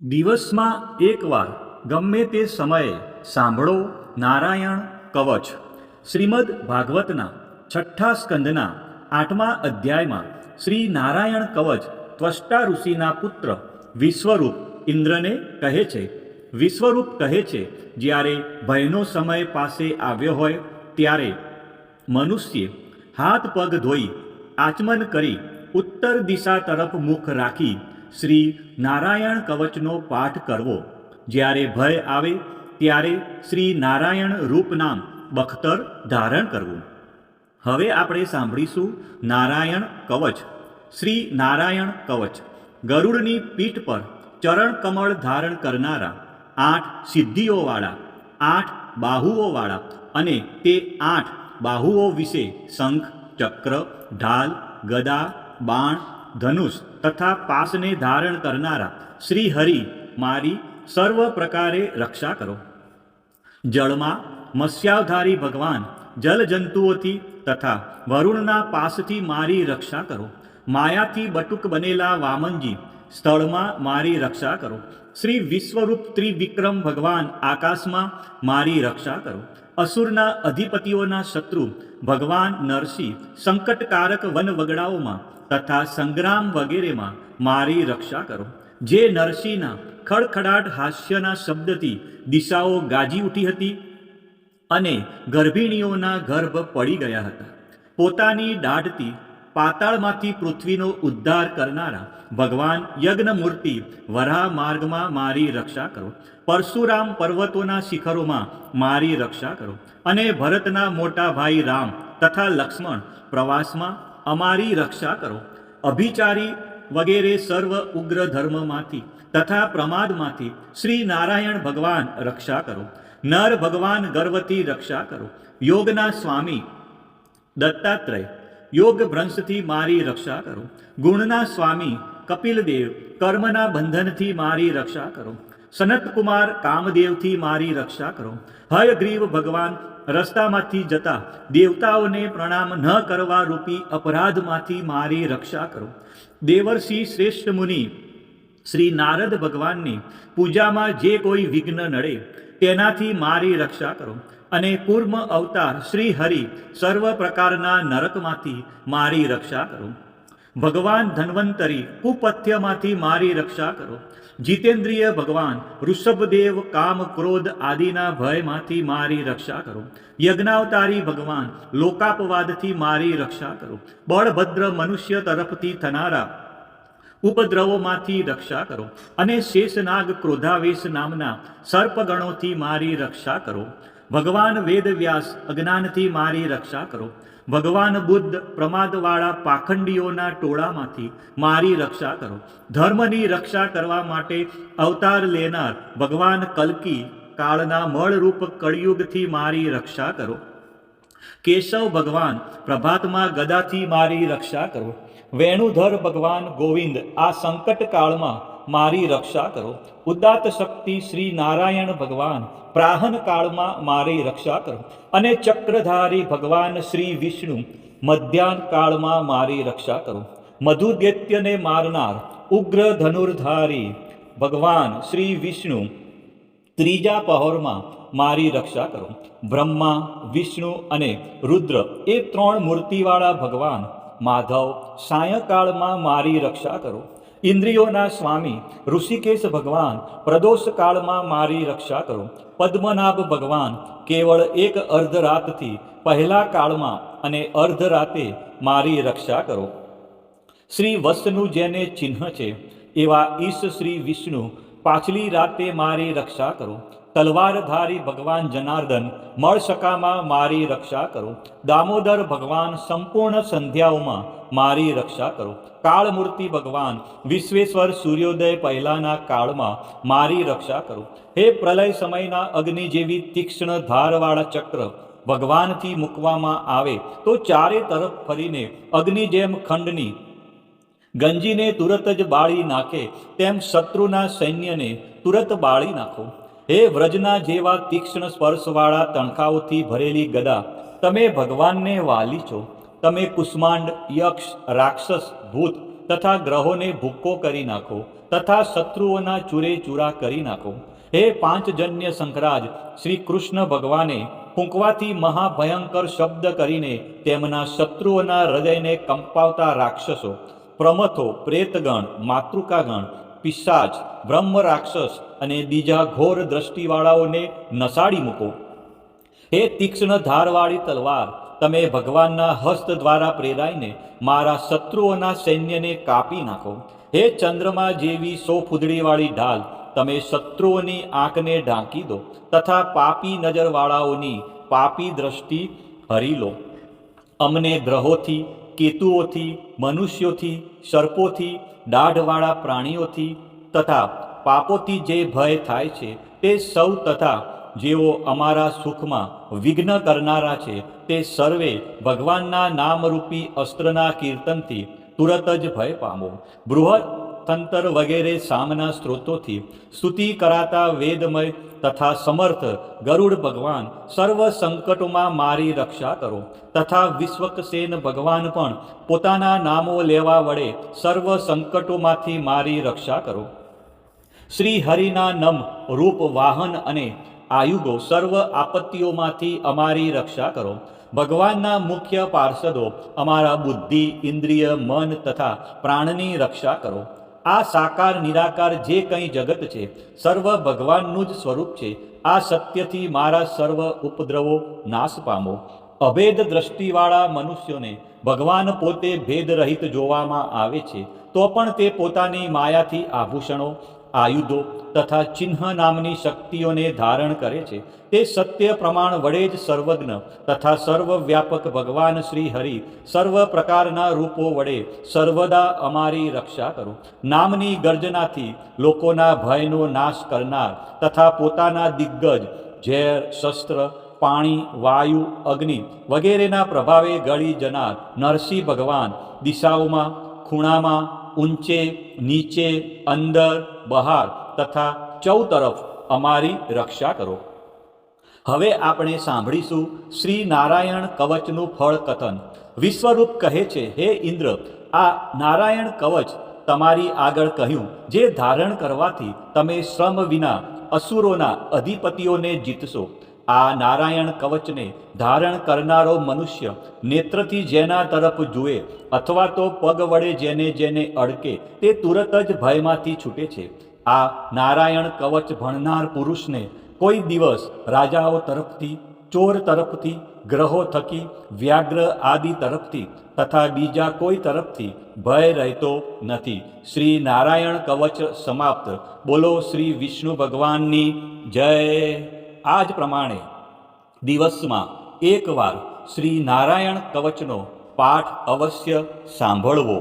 દિવસમાં એકવાર ગમે તે સમયે સાંભળો નારાયણ કવચ. શ્રીમદ ભાગવતના 6ઠ્ઠા સ્કંદના 8મા અધ્યાયમાં શ્રી નારાયણ કવચ ત્વષ્ટા ઋષિના પુત્ર વિશ્વરૂપ ઇન્દ્રને કહે છે. વિશ્વરૂપ કહે છે, જ્યારે ભયનો સમય પાસે આવ્યો હોય ત્યારે મનુષ્યે હાથ પગ ધોઈ આચમન કરી ઉત્તર દિશા તરફ મુખ રાખી શ્રી નારાયણ કવચનો પાઠ કરવો. જ્યારે ભય આવે ત્યારે શ્રી નારાયણ રૂપ નામ બખ્તર ધારણ કરવું. હવે આપણે સાંભળીશું નારાયણ કવચ. શ્રી નારાયણ કવચ ગરુડની પીઠ પર ચરણ કમળ ધારણ કરનારા, 8 સિદ્ધિઓવાળા, 8 બાહુઓવાળા અને તે 8 બાહુઓ વિશે શંખ, ચક્ર, ઢાલ, ગદા, બાણ, ધનુષ તથા પાસને ધારણ કરનારા શ્રી હરિ મારી સર્વ પ્રકારે રક્ષા કરો. જળમાં મત્સ્યાવધારી ભગવાન જલજંતુઓથી તથા વરુણના પાસથી મારી રક્ષા કરો. માયાથી બટુક બનેલા વામનજી સ્થળમાં મારી રક્ષા કરો. શ્રી વિશ્વરૂપ ત્રિવિક્રમ ભગવાન આકાશમાં મારી રક્ષા કરો. અસુરના અધિપતિઓના શત્રુ ભગવાન નરસિંહ સંકટકારક વનવગડાઓમાં તથા સંગ્રામ વગેરેમાં મારી રક્ષા કરો. જે નરસિંહના ખડખડાટ હાસ્યના શબ્દથી દિશાઓ ગાજી ઉઠી હતી અને ગર્ભિણીઓના ગર્ભ પડી ગયા હતા. પોતાની દાઢથી પાતાળમાંથી પૃથ્વીનો ઉદ્ધાર કરનારા ભગવાન યજ્ઞમૂર્તિ વરાહ માર્ગમાં મારી રક્ષા કરો. પરશુરામ પર્વતોના શિખરોમાં મારી રક્ષા કરો. અને ભરતના મોટા ભાઈ રામ તથા લક્ષ્મણ પ્રવાસમાં અમારી રક્ષા કરો. અભિચારી વગેરે સર્વ ઉગ્ર ધર્મમાંથી તથા પ્રમાદમાંથી શ્રી નારાયણ ભગવાન રક્ષા કરો. નર ભગવાન ગર્વથી રક્ષા કરો. યોગના સ્વામી દત્તાત્રેય યોગ ભ્રંશથી મારી રક્ષા કરો. ગુણના સ્વામી કપિલદેવ કર્મના બંધનથી મારી રક્ષા કરો. સનતકુમાર કામદેવથી મારી રક્ષા કરો. હયગ્રીવ ભગવાન રસ્તામાંથી જતા દેવતાઓને પ્રણામ ન કરવા રૂપી અપરાધમાંથી મારી રક્ષા કરો. દેવર્ષિ શ્રેષ્ઠ મુનિ શ્રી નારદ ભગવાનની પૂજામાં જે કોઈ વિઘ્ન નડે તેનાથી મારી રક્ષા કરો. અને કૂર્મ અવતાર શ્રી હરિ સર્વ પ્રકારના નરકમાંથી મારી રક્ષા કરો. ભગવાન ધન્વંતરી કુપથ્યમાંથી મારી રક્ષા કરો. જીતેન્દ્રિય ભગવાન ઋષભદેવ કામ ક્રોધ આદિના ભયમાંથી મારી રક્ષા કરો. યજ્ઞાવતારી ભગવાન લોકાપવાદથી મારી રક્ષા કરો. બળભદ્ર મનુષ્ય તરફથી થનારા ઉપદ્રવોમાંથી રક્ષા કરો. અને શેષનાગ ક્રોધાવેશ નામના સર્પગણોથી મારી રક્ષા કરો. ભગવાન વેદવ્યાસ અજ્ઞાનથી મારી રક્ષા કરો. ભગવાન બુદ્ધ પ્રમાદવાળા પાખંડીઓના ટોળામાંથી મારી રક્ષા કરો. ધર્મની રક્ષા કરવા માટે અવતાર લેનાર ભગવાન કલ્કી કાળના મળરૂપ કળિયુગથી મારી રક્ષા કરો. કેશવ ભગવાન પ્રભાતમાં ગદાથી મારી રક્ષા કરો. વેણુધર ભગવાન ગોવિંદ આ સંકટ કાળમાં મારી રક્ષા કરો. ઉદાત્ત શક્તિ શ્રી નારાયણ ભગવાન પ્રાહન કાળમાં મારી રક્ષા કરો. અને ચક્રધારી ભગવાન શ્રી વિષ્ણુ મધ્યાહન કાળમાં મારી રક્ષા કરો. મધુદૈત્યને મારનાર ઉગ્ર ધનુર્ધારી ભગવાન શ્રી વિષ્ણુ ત્રીજા પહોરમાં મારી રક્ષા કરો. બ્રહ્મા, વિષ્ણુ અને રુદ્ર એ 3 મૂર્તિવાળા ભગવાન માધવ સાયંકાળમાં મારી રક્ષા કરો. ઇન્દ્રિયોના સ્વામી ઋષિકેશ ભગવાન પ્રદોષ કાળમાં મારી રક્ષા કરો. પદ્મનાભ ભગવાન કેવળ એક અર્ધરાતથી પહેલા કાળમાં અને અર્ધરાતે મારી રક્ષા કરો. શ્રી વસ્તુનું જેને ચિહ્ન છે એવા ઈશ શ્રી વિષ્ણુ પાછલી રાતે મારી રક્ષા કરો. તલવારધારી ભગવાન જનાર્દન મળશકામાં મારી રક્ષા કરો. દામોદર ભગવાન સંપૂર્ણ સંધ્યાઓમાં મારી રક્ષા કરો. કાળમૂર્તિ ભગવાન વિશ્વેશ્વર સૂર્યોદય પહેલાના કાળમાં મારી રક્ષા કરો. હે પ્રલય સમયના અગ્નિ જેવી તીક્ષ્ણ ધારવાળા ચક્ર ભગવાનથી મૂકવામાં આવે તો ચારે તરફ ફરીને અગ્નિ જેમ ખંડની ગંજીને તુરત જ બાળી નાખે તેમ શત્રુના સૈન્યને તુરત બાળી નાખો. હે વ્રજના જેવા તીક્ષ્ણ સ્પર્શવાળા તણખાઓથી ભરેલી ગદા તમે ભગવાનને વાલી છો. તમે કુષ્માંડ, યક્ષ, રાક્ષસ, ભૂત તથા ગ્રહોને ભૂક્કો કરી નાખો. તથા શત્રુઓના ચૂરે ચૂરા કરી નાખો. હે પાંચજન્ય શંકરાજ, શ્રી કૃષ્ણ ભગવાને ફૂંકવાથી મહાભયંકર શબ્દ કરીને તેમના શત્રુઓના હૃદયને કંપાવતા રાક્ષસો, પ્રમથો, પ્રેતગણ, માતૃકાગણ, પિશાચ, બ્રહ્મ રાક્ષસ અને બીજા ઘોર દ્રષ્ટિવાળાઓને નસાડી મૂકો. હે તીક્ષ્ણ ધારવાળી તલવાર, તમે ભગવાનના હસ્ત દ્વારા પ્રેરાઈને મારા શત્રુઓના સૈન્યને કાપી નાખો. હે ચંદ્રમા જેવી 100 ફૂદડીવાળી ઢાલ, તમે શત્રુઓની આંખને ઢાંકી દો તથા પાપી નજરવાળાઓની પાપી દ્રષ્ટિ હરી લો. અમને ગ્રહોથી, કેતુઓથી, મનુષ્યોથી, સર્પોથી, દાઢવાળા પ્રાણીઓથી તથા પાપોથી જે ભય થાય છે તે સૌ તથા જેઓ અમારા સુખમાં વિઘ્ન કરનારા છે તે સર્વે ભગવાનના નામરૂપી અસ્ત્રના કીર્તનથી તુરત જ ભય પામો. બૃહદ તંત્ર વગેરે સામના સ્ત્રોતોથી સ્તુતિ કરાતા વેદમય તથા સમર્થ ગરુડ ભગવાન સર્વ સંકટોમાં મારી રક્ષા કરો તથા વિશ્વકસેન ભગવાન પણ પોતાના નામો લેવા વડે સર્વ સંકટોમાંથી મારી રક્ષા કરો. શ્રી હરિના નમ રૂપ વાહન અને આયુગો સર્વ આપત્તિઓમાંથી અમારી રક્ષા કરો. ભગવાનના મુખ્ય પાર્ષદો અમારા બુદ્ધિ, ઇન્દ્રિય, મન તથા પ્રાણની રક્ષા કરો. આ સાકાર નિરાકાર જે કંઈ જગત છે સર્વ ભગવાનનું જ સ્વરૂપ છે. આ સત્યથી મારા સર્વ ઉપદ્રવો નાશ પામો. અભેદ દ્રષ્ટિવાળા મનુષ્યોને ભગવાન પોતે ભેદરહિત જોવામાં આવે છે તો પણ તે પોતાની માયાથી આભૂષણો, આયુધો તથા ચિહ્ન નામની શક્તિઓને ધારણ કરે છે. તે સત્ય પ્રમાણ વડે જ સર્વજ્ઞ તથા સર્વવ્યાપક ભગવાન શ્રી હરિ સર્વ પ્રકારના રૂપો વડે સર્વદા અમારી રક્ષા કરો. નામની ગર્જનાથી લોકોના ભયનો નાશ કરનાર તથા પોતાના દિગ્ગજ ઝેર, શસ્ત્ર, પાણી, વાયુ, અગ્નિ વગેરેના પ્રભાવે ગળી જનાર નરસિંહ ભગવાન દિશાઓમાં, ખૂણામાં, ઊંચે, નીચે, અંદર, બહાર તથા ચૌતરફ અમારી રક્ષા કરો. હવે આપણે સાંભળીશું શ્રી નારાયણ કવચનું ફળ કથન. વિશ્વરૂપ કહે છે, હે ઇન્દ્ર, આ નારાયણ કવચ તમારી આગળ કહ્યું જે ધારણ કરવાથી તમે શ્રમ વિના અસુરોના અધિપતિઓને જીતશો. આ નારાયણ કવચને ધારણ કરનારો મનુષ્ય નેત્રથી જેના તરફ જુએ અથવા તો પગ વડે જેને જેને અડકે તે તુરત જ ભયમાંથી છૂટે છે. આ નારાયણ કવચ ભણનાર પુરુષને કોઈ દિવસ રાજાઓ તરફથી, ચોર તરફથી, ગ્રહો થકી, વ્યાઘ્ર આદિ તરફથી તથા બીજા કોઈ તરફથી ભય રહેતો નથી. શ્રી નારાયણ કવચ સમાપ્ત. બોલો શ્રી વિષ્ણુ ભગવાનની જય. આ જ પ્રમાણે દિવસમાં એકવાર શ્રી નારાયણ કવચનો પાઠ અવશ્ય સાંભળવો.